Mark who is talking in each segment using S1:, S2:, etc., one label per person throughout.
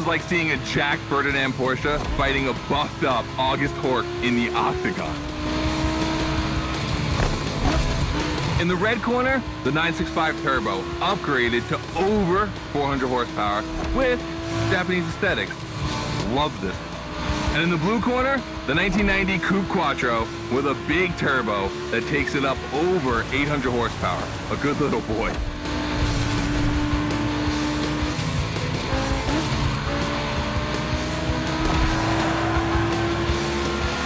S1: like seeing a Jack Ferdinand Porsche fighting a buffed up August Hork in the octagon. In the red corner, the 965 Turbo, upgraded to over 400 horsepower with Japanese aesthetics. Love this. And in the blue corner, the 1990 Coupe Quattro with a big turbo that takes it up over 800 horsepower. A good little boy.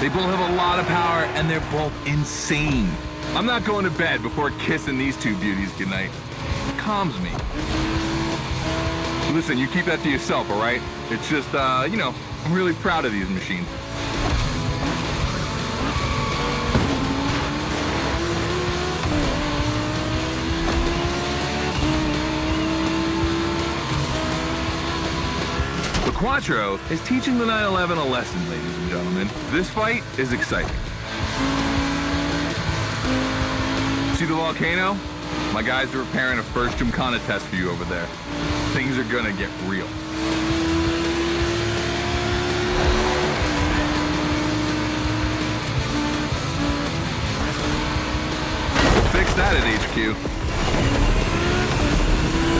S1: They both have a lot of power and they're both insane. I'm not going to bed before kissing these two beauties goodnight. It calms me. Listen, you keep that to yourself, all right? It's just, you know, I'm really proud of these machines. The Quattro is teaching the 911 a lesson, ladies and gentlemen. This fight is exciting. See the volcano? My guys are preparing a first Gymkhana test for you over there. Things are gonna get real. We'll fix that at HQ.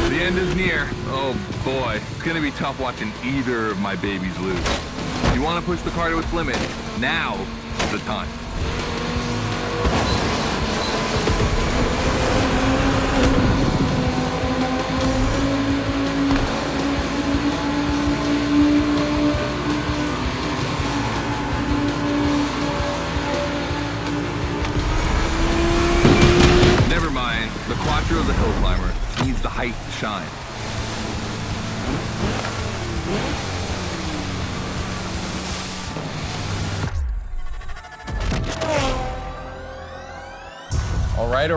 S1: The end is near. Oh boy, it's gonna be tough watching either of my babies lose. If you wanna push the car to its limit, now's the time. The Quattro is a hill climber. He needs the height to shine. All right.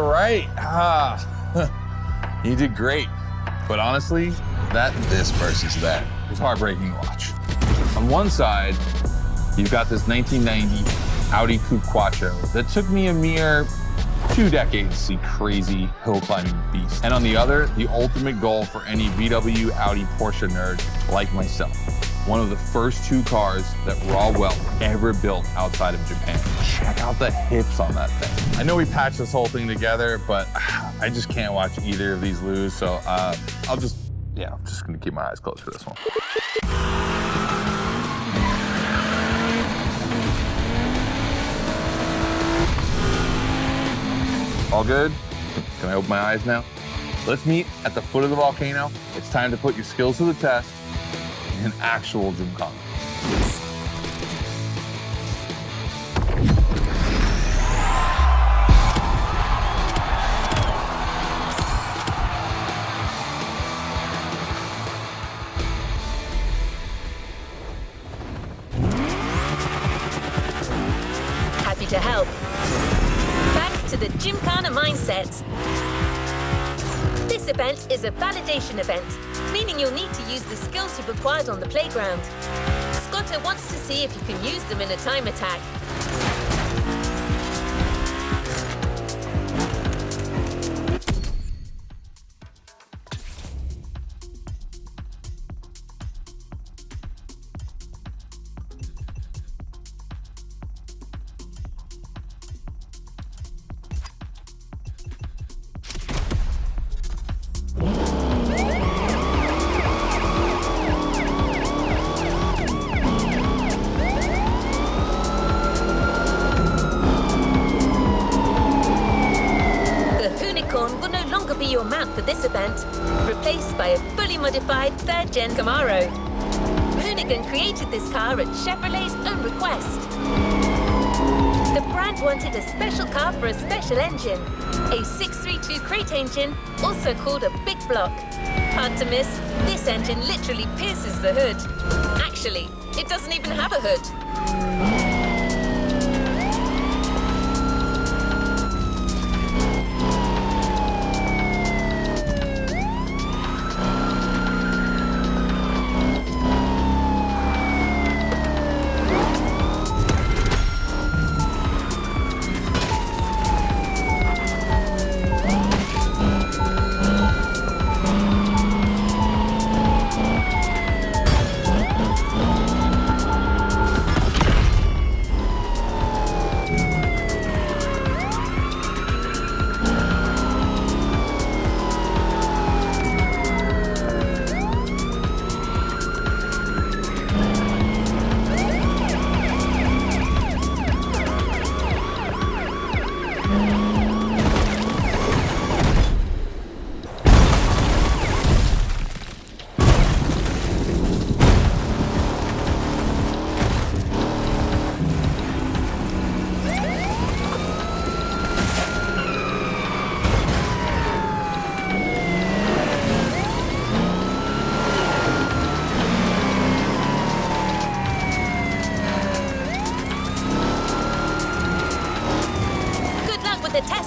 S1: You did great. But honestly, this versus that was heartbreaking to watch. On one side, you've got this 1990 Audi Coupe Quattro that took me a mere 2 decades to see crazy hill climbing beast. And on the other, the ultimate goal for any VW, Audi, Porsche nerd like myself. One of the first 2 cars that Raw Welt ever built outside of Japan. Check out the hips on that thing. I know we patched this whole thing together, but I just can't watch either of these lose. So I'm just gonna keep my eyes closed for this one. All good? Can I open my eyes now? Let's meet at the foot of the volcano. It's time to put your skills to the test in actual Gymkhana.
S2: Happy to help. To the Gymkhana mindset. This event is a validation event, meaning you'll need to use the skills you've acquired on the playground. Scotto wants to see if you can use them in a time attack. Your mount for this event, replaced by a fully modified 3rd Gen Camaro. Hoonigan created this car at Chevrolet's own request. The brand wanted a special car for a special engine, a 632 crate engine, also called a big block. Hard to miss, this engine literally pierces the hood. Actually, it doesn't even have a hood.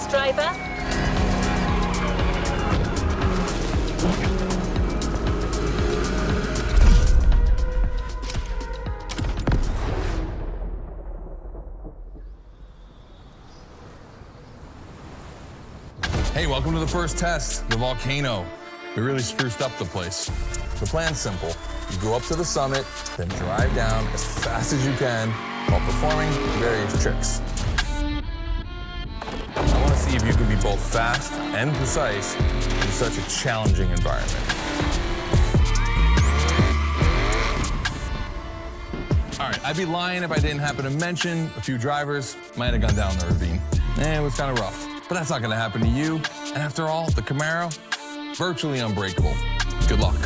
S2: test driver?
S3: Hey, welcome to the first test, the volcano. We really spruced up the place. The plan's simple. You go up to the summit, then drive down as fast as you can while performing various tricks. I want to see if you can be both fast and precise in such a challenging environment. All right, I'd be lying if I didn't happen to mention a few drivers might have gone down the ravine. It was kind of rough. But that's not going to happen to you. And after all, the Camaro, virtually unbreakable. Good luck.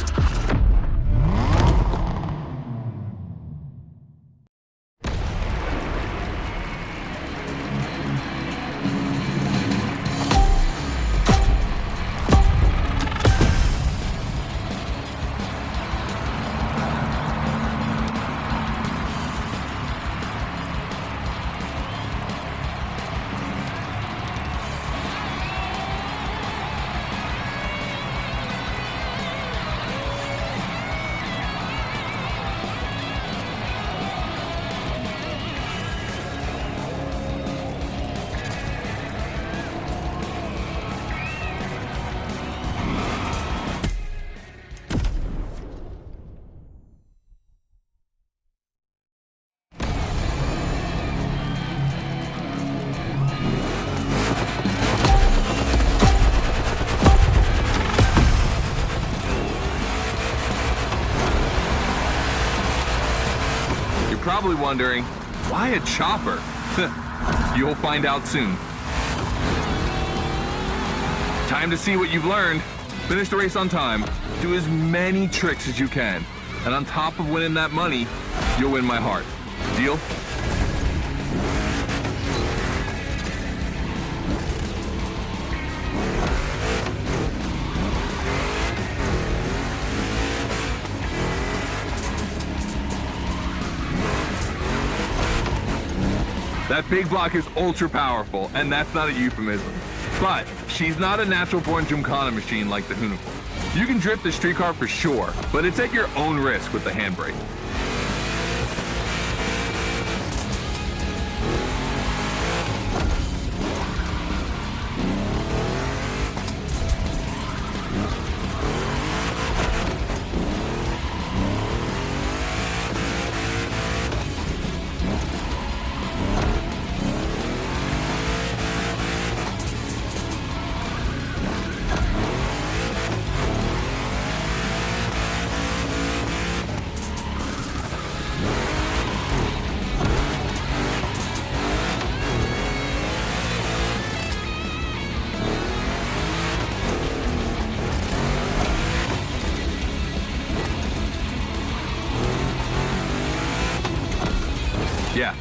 S1: Probably wondering, why a chopper? You'll find out soon. Time to see what you've learned. Finish the race on time. Do as many tricks as you can. And on top of winning that money, you'll win my heart. Deal? That big block is ultra powerful, and that's not a euphemism. But she's not a natural-born Gymkhana machine like the Hoonicle. You can drift the street car for sure, but it's at your own risk with the handbrake. Yeah,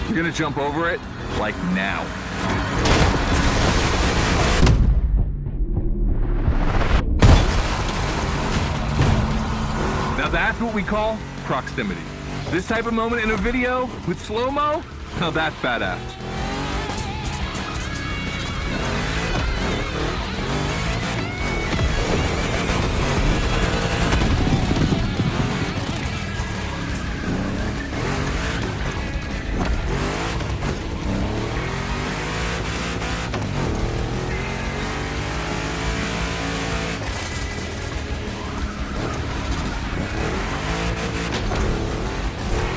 S1: you're gonna jump over it, like now. Now that's what we call proximity. This type of moment in a video with slow-mo, now that's badass.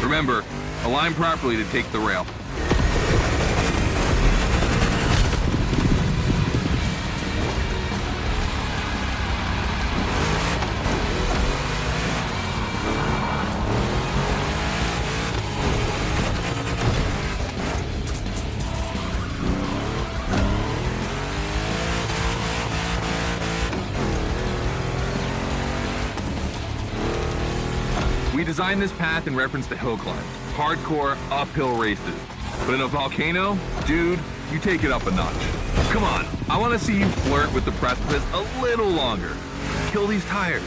S1: Remember, align properly to take the rail. We designed this path in reference to hill climbs, hardcore uphill races. But in a volcano, dude, you take it up a notch. Come on, I want to see you flirt with the precipice a little longer. Kill these tires.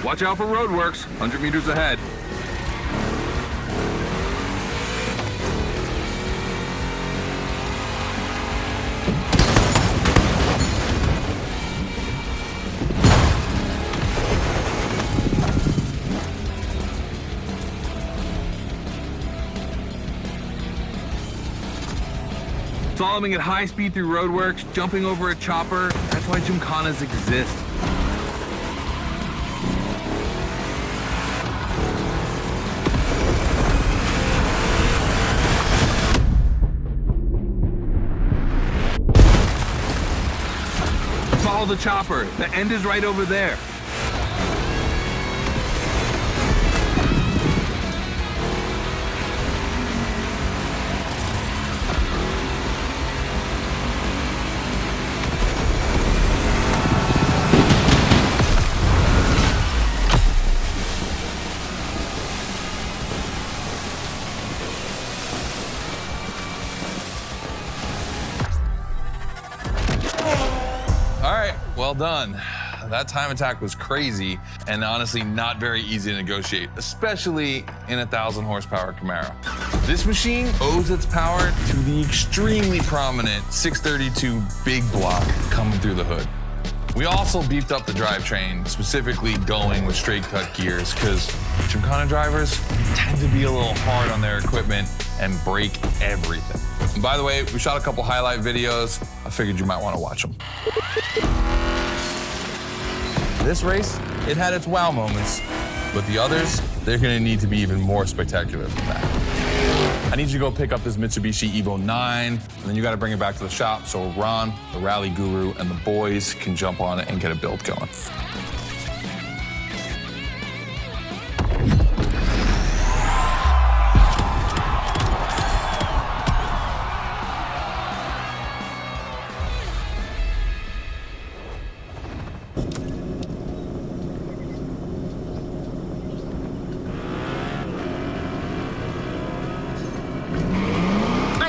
S1: Watch out for roadworks, 100 meters ahead. Slaloming at high speed through roadworks, jumping over a chopper, that's why gymkhanas exist. Follow the chopper, the end is right over there.
S3: Well done. That time attack was crazy and honestly not very easy to negotiate, especially in a 1,000 horsepower Camaro. This machine owes its power to the extremely prominent 632 big block coming through the hood. We also beefed up the drivetrain, specifically going with straight cut gears, because Gymkhana drivers tend to be a little hard on their equipment and break everything. And by the way, we shot a couple highlight videos. I figured you might want to watch them. This race, it had its wow moments, but the others, they're gonna need to be even more spectacular than that. I need you to go pick up this Mitsubishi Evo 9, and then you gotta bring it back to the shop so Ron, the rally guru, and the boys can jump on it and get a build going.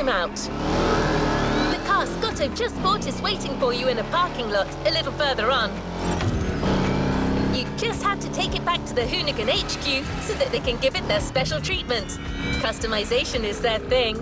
S2: Out. The car Scotto just bought is waiting for you in a parking lot a little further on. You just have to take it back to the Hoonigan HQ so that they can give it their special treatment. Customization is their thing.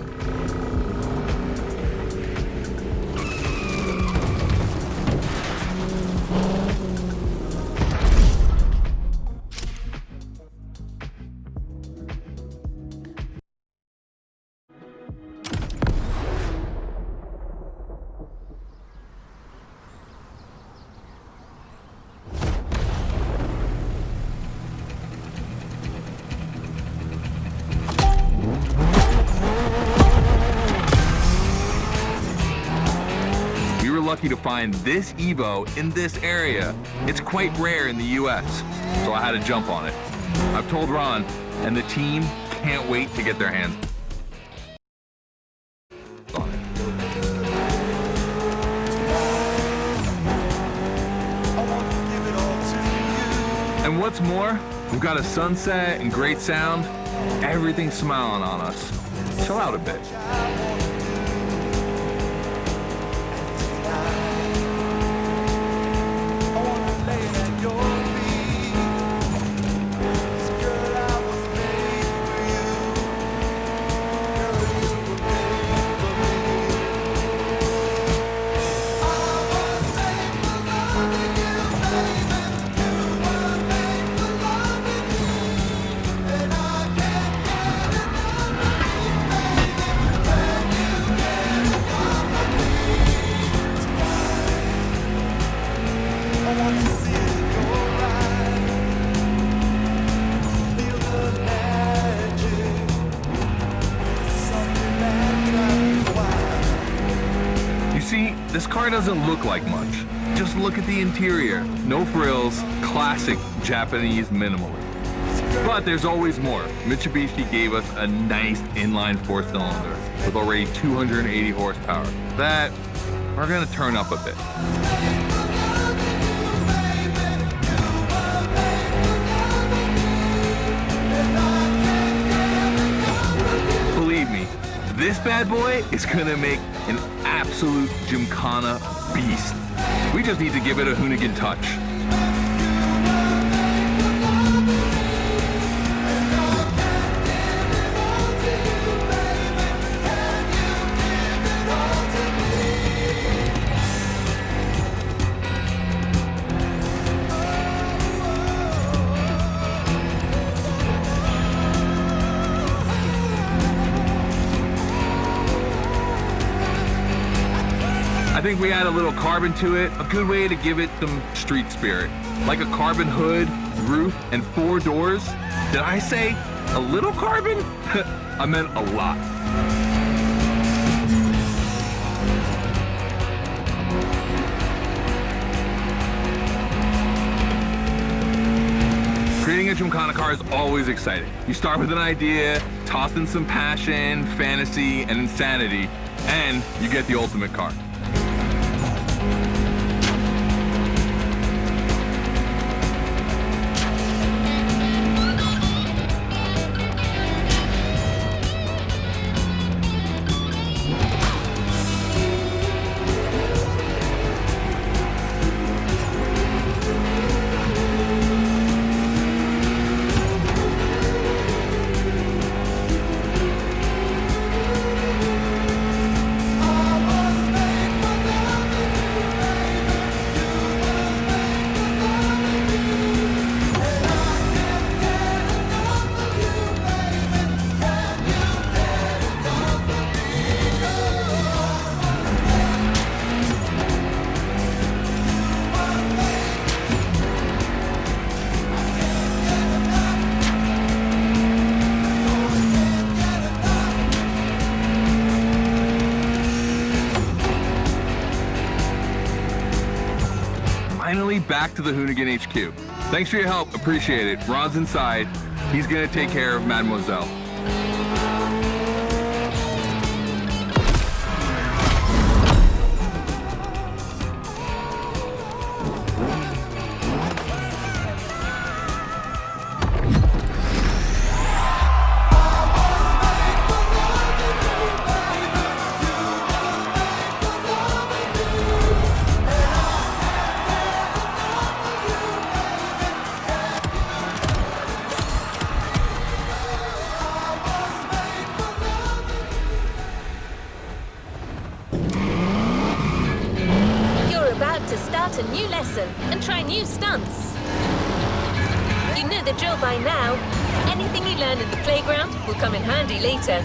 S1: Lucky to find this Evo in this area. It's quite rare in the US, so I had to jump on it. I've told Ron, and the team can't wait to get their hands on it. And what's more, we've got a sunset and great sound. Everything's smiling on us. Chill out a bit. This car doesn't look like much. Just look at the interior. No frills, classic Japanese minimalism. But there's always more. Mitsubishi gave us a nice inline four-cylinder with already 280 horsepower. That we're gonna turn up a bit. Believe me, this bad boy is gonna make an absolute Gymkhana beast. We just need to give it a Hoonigan touch. think we add a little carbon to it, a good way to give it some street spirit. Like a carbon hood, roof, and 4 doors. Did I say a little carbon? I meant a lot. Creating a Gymkhana car is always exciting. You start with an idea, toss in some passion, fantasy, and insanity, and you get the ultimate car. Finally back to the Hoonigan HQ. Thanks for your help, appreciate it. Ron's inside. He's gonna take care of Mademoiselle.
S2: To start a new lesson and try new stunts. You know the drill by now. Anything you learn in the playground will come in handy later.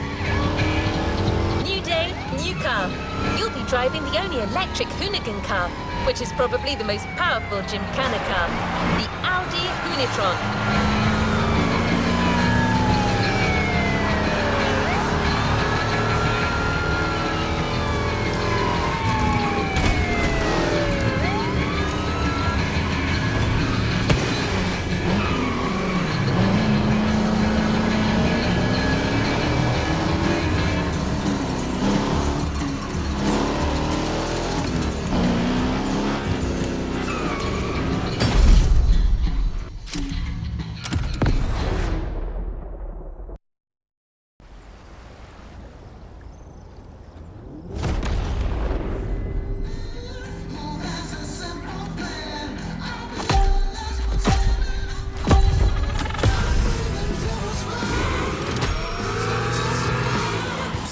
S2: New day, new car. You'll be driving the only electric Hoonigan car, which is probably the most powerful Gymkhana car, the Audi Hoonitron.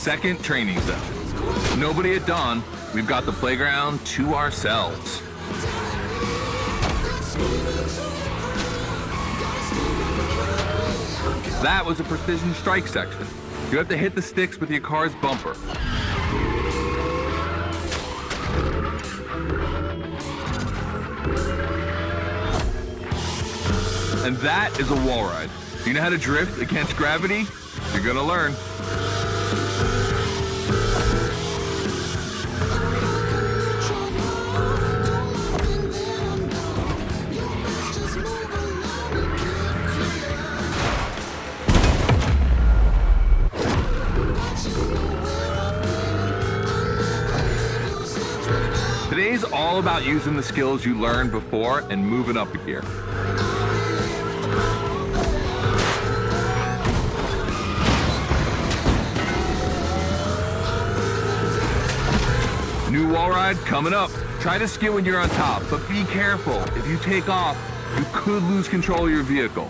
S1: Second training session. Nobody at dawn. We've got the playground to ourselves. That was a precision strike section. You have to hit the sticks with your car's bumper. And that is a wall ride. You know how to drift against gravity? You're gonna learn. Today's all about using the skills you learned before and moving up a gear. New wall ride coming up. Try to skid when you're on top, but be careful. If you take off, you could lose control of your vehicle.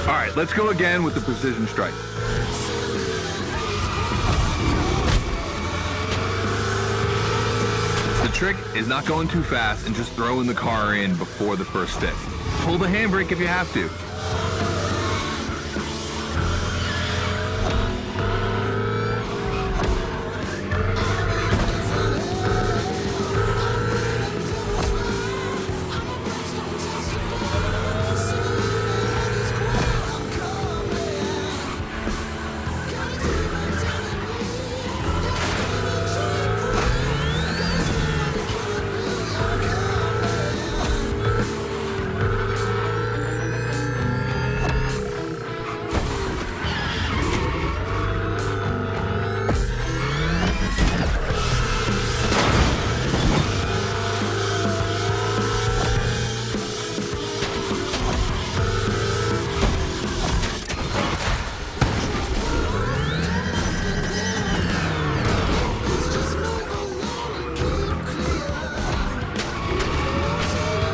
S1: All right, let's go again with the precision strike. The trick is not going too fast and just throwing the car in before the first stick. pull the handbrake if you have to.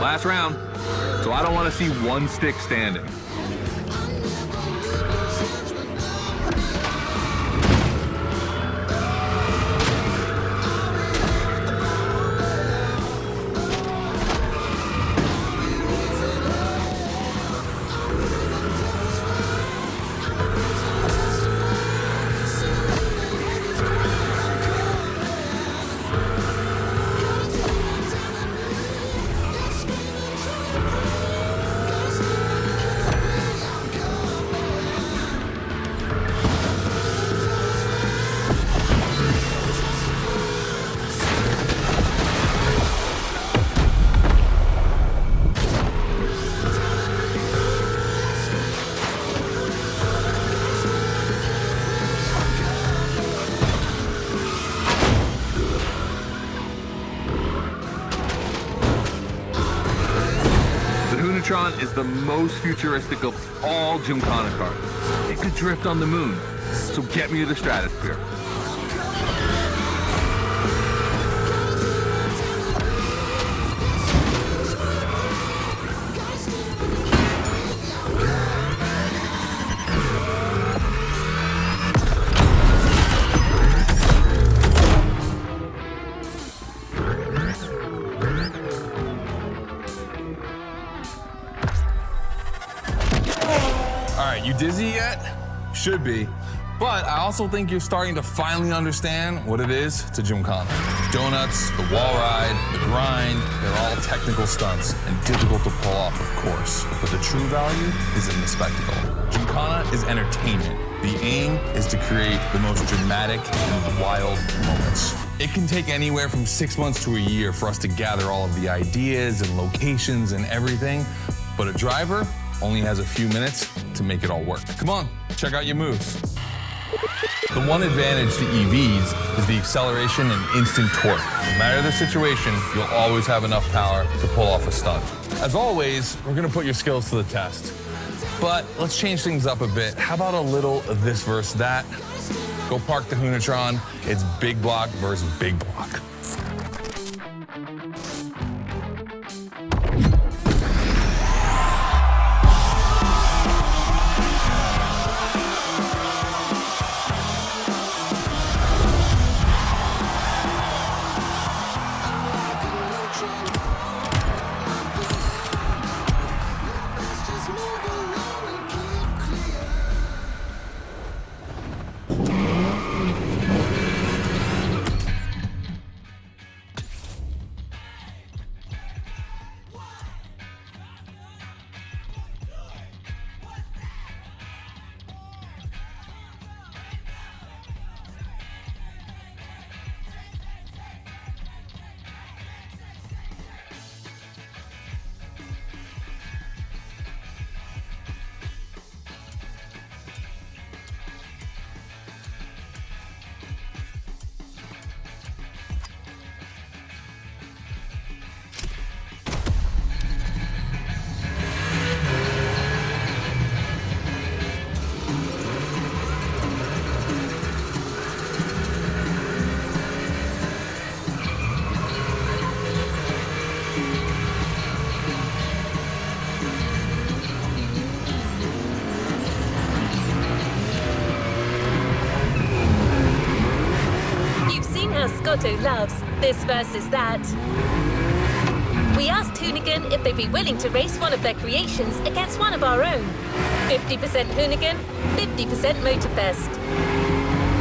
S1: Last round, so I don't want to see one stick standing. Is the most futuristic of all Gymkhana cars. It could drift on the moon, so get me to the stratosphere.
S3: All right, you dizzy yet? Should be. But I also think you're starting to finally understand what it is to Gymkhana. Donuts, the wall ride, the grind, they're all technical stunts and difficult to pull off, of course. But the true value is in the spectacle. Gymkhana is entertainment. The aim is to create the most dramatic and wild moments. It can take anywhere from 6 months to a year for us to gather all of the ideas and locations and everything, but a driver only has a few minutes to make it all work. Come on, check out your moves. The one advantage to EVs is the acceleration and instant torque. No matter the situation, you'll always have enough power to pull off a stunt. As always, we're gonna put your skills to the test. But let's change things up a bit. How about a little of this versus that? Go park the Hunatron. It's big block versus big block.
S2: Scotto loves this versus that. We asked Hoonigan if they'd be willing to race one of their creations against one of our own. 50% Hoonigan, 50% Motorfest.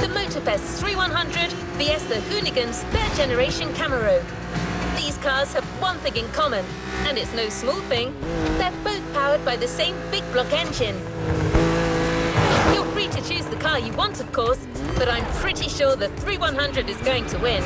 S2: The Motorfest 3100 vs the Hoonigan's third generation Camaro. These cars have one thing in common, and it's no small thing. They're both powered by the same big block engine. You're free to choose the car you want, of course, but I'm pretty sure the 3100 is going to win.